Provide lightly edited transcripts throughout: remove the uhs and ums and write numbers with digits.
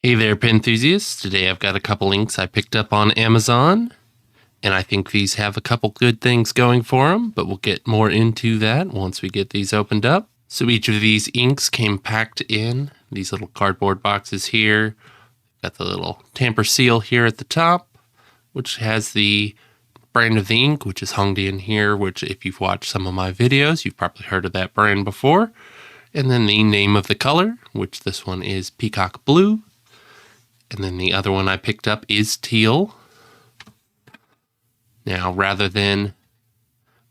Hey there, pen enthusiasts. Today I've got a couple inks I picked up on Amazon, and I think these have a couple good things going for them, but we'll get more into that once we get these opened up. So each of these inks came packed in these little cardboard boxes here. Got the little tamper seal here at the top, which has the brand of the ink, which is Hongdian here, which if you've watched some of my videos, you've probably heard of that brand before. And then the name of the color, which this one is Peacock Blue. And then the other one I picked up is teal. Now, rather than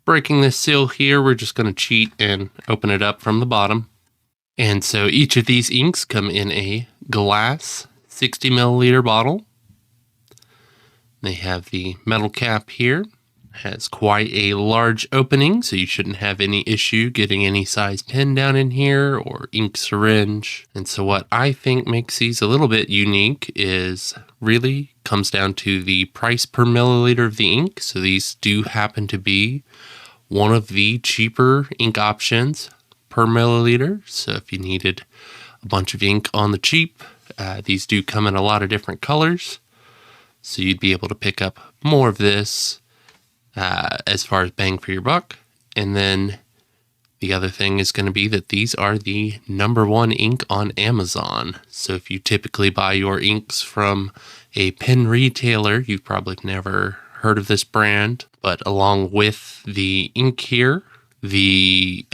breaking this seal here, we're just going to cheat and open it up from the bottom. And so each of these inks come in a glass 60 milliliter bottle. They have the metal cap here. Has quite a large opening, so you shouldn't have any issue getting any size pen down in here or ink syringe. And so what I think makes these a little bit unique is really comes down to the price per milliliter of the ink. So these do happen to be one of the cheaper ink options per milliliter. So if you needed a bunch of ink on the cheap, these do come in a lot of different colors. So you'd be able to pick up more of this as far as bang for your buck. And then the other thing is going to be that these are the #1 ink on Amazon. So if you typically buy your inks from a pen retailer, you've probably never heard of this brand. But along with the ink here, the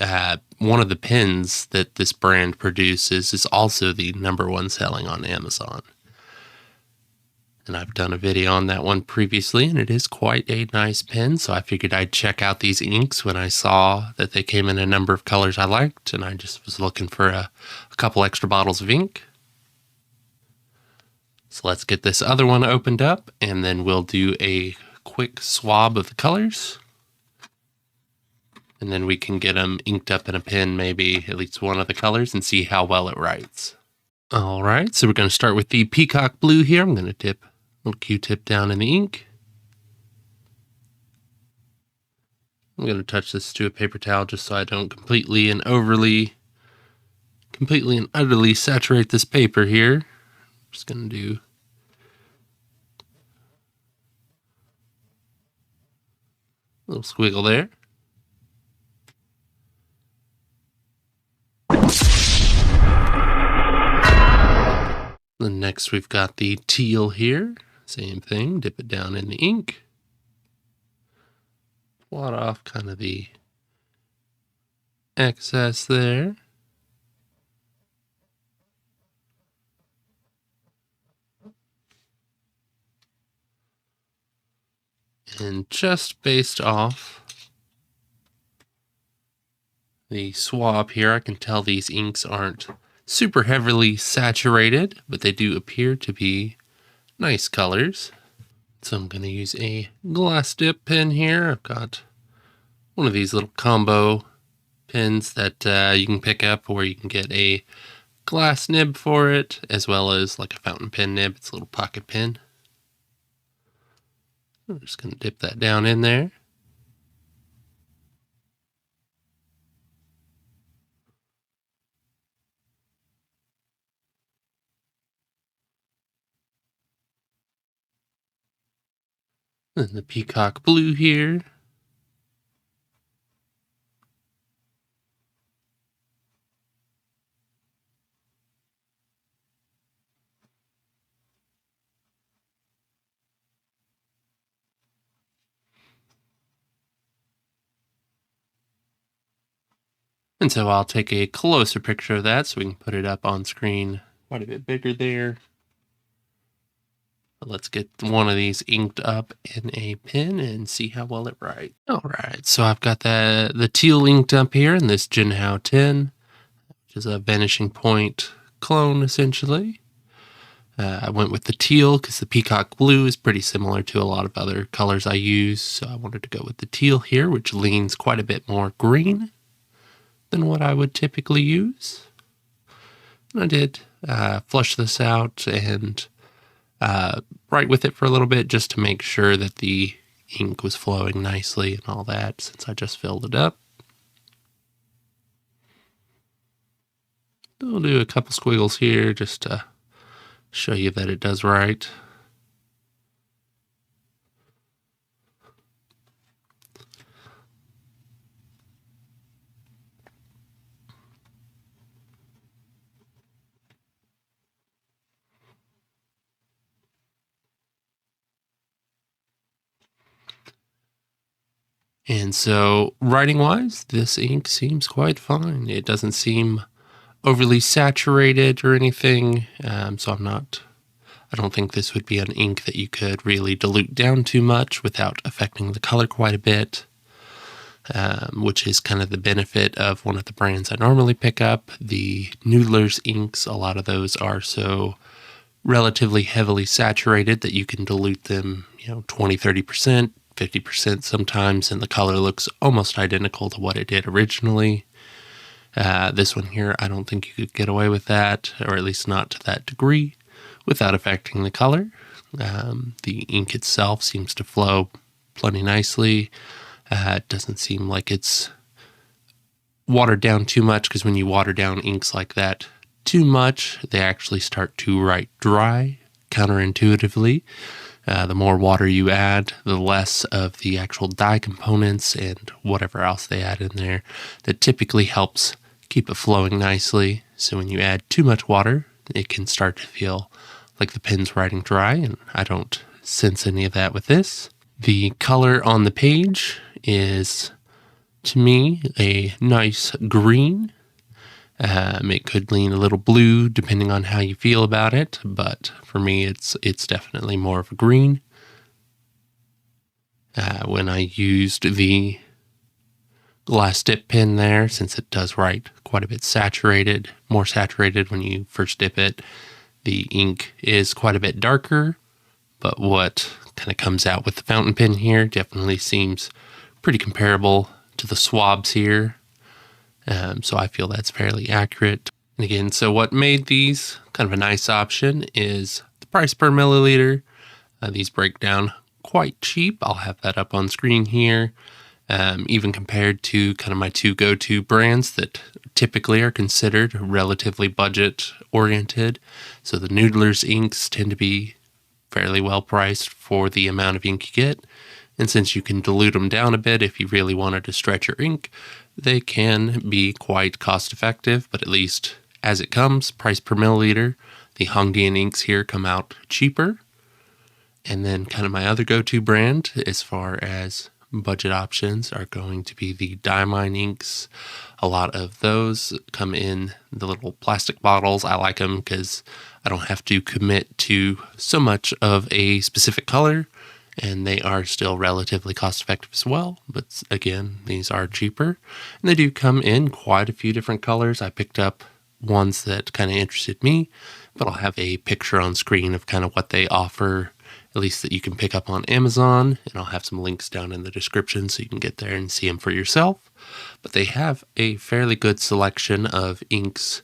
one of the pens that this brand produces is also the #1 selling on Amazon. And I've done a video on that one previously, and it is quite a nice pen. So I figured I'd check out these inks when I saw that they came in a number of colors I liked, and I just was looking for a couple extra bottles of ink. So let's get this other one opened up, and then we'll do a quick swab of the colors. And then we can get them inked up in a pen, maybe at least one of the colors, and see how well it writes. All right, so we're going to start with the Peacock Blue here. I'm going to dip little Q-tip down in the ink. I'm going to touch this to a paper towel just so I don't completely and utterly saturate this paper here. I'm just going to do a little squiggle there. Then next we've got the teal here. Same thing, dip it down in the ink. Blot off kind of the excess there. And just based off the swab here, I can tell these inks aren't super heavily saturated, but they do appear to be nice colors. So I'm going to use a glass dip pen here. I've got one of these little combo pens that you can pick up, or you can get a glass nib for it, as well as like a fountain pen nib. It's a little pocket pen. I'm just going to dip that down in there. And the Peacock Blue here. And so I'll take a closer picture of that so we can put it up on screen quite a bit bigger there. Let's get one of these inked up in a pen and see how well it writes. All right, so I've got the teal inked up here in this Jinhao 10, which is a vanishing point clone, essentially. I went with the teal because the Peacock Blue is pretty similar to a lot of other colors I use, so I wanted to go with the teal here, which leans quite a bit more green than what I would typically use. And I did flush this out and write with it for a little bit just to make sure that the ink was flowing nicely and all that, since I just filled it up. We'll do a couple squiggles here just to show you that it does right. And so, writing-wise, this ink seems quite fine. It doesn't seem overly saturated or anything, so I don't think this would be an ink that you could really dilute down too much without affecting the color quite a bit, which is kind of the benefit of one of the brands I normally pick up, the Noodlers Inks. A lot of those are so relatively heavily saturated that you can dilute them, 20, 30%, 50% sometimes, and the color looks almost identical to what it did originally. This one here, I don't think you could get away with that, or at least not to that degree, without affecting the color. The ink itself seems to flow plenty nicely. It doesn't seem like it's watered down too much, because when you water down inks like that too much, they actually start to write dry, counterintuitively. The more water you add, the less of the actual dye components and whatever else they add in there that typically helps keep it flowing nicely. So when you add too much water, it can start to feel like the pen's writing dry, and I don't sense any of that with this. The color on the page is, to me, a nice green. It could lean a little blue depending on how you feel about it, but for me it's definitely more of a green. When I used the glass dip pen there, since it does write quite a bit saturated, more saturated when you first dip it, the ink is quite a bit darker, but what kind of comes out with the fountain pen here definitely seems pretty comparable to the Swabs here. So I feel that's fairly accurate. And again, so what made these kind of a nice option is the price per milliliter. These break down quite cheap. I'll have that up on screen here. Even compared to kind of my two go-to brands that typically are considered relatively budget oriented. So the Noodlers Inks tend to be fairly well priced for the amount of ink you get. And since you can dilute them down a bit if you really wanted to stretch your ink, they can be quite cost effective, but at least as it comes, price per milliliter, the Hongdian Inks here come out cheaper. And then kind of my other go-to brand as far as budget options are going to be the Diamine Inks. A lot of those come in the little plastic bottles. I like them because I don't have to commit to so much of a specific color, and they are still relatively cost effective as well. But again, these are cheaper, and they do come in quite a few different colors. I picked up ones that kind of interested me, but I'll have a picture on screen of kind of what they offer, at least that you can pick up on Amazon, and I'll have some links down in the description so you can get there and see them for yourself. But they have a fairly good selection of inks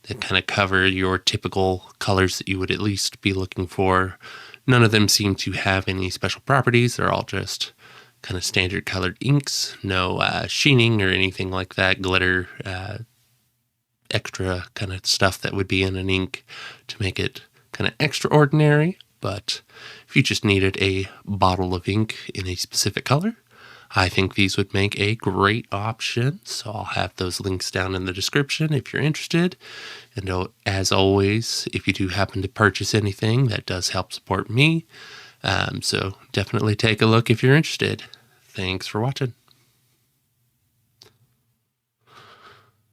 that kind of cover your typical colors that you would at least be looking for. None of them seem to have any special properties. They're all just kind of standard colored inks, no sheening or anything like that, glitter, extra kind of stuff that would be in an ink to make it kind of extraordinary. But if you just needed a bottle of ink in a specific color, I think these would make a great option. So I'll have those links down in the description if you're interested. And as always, if you do happen to purchase anything, that does help support me. So definitely take a look if you're interested. Thanks for watching.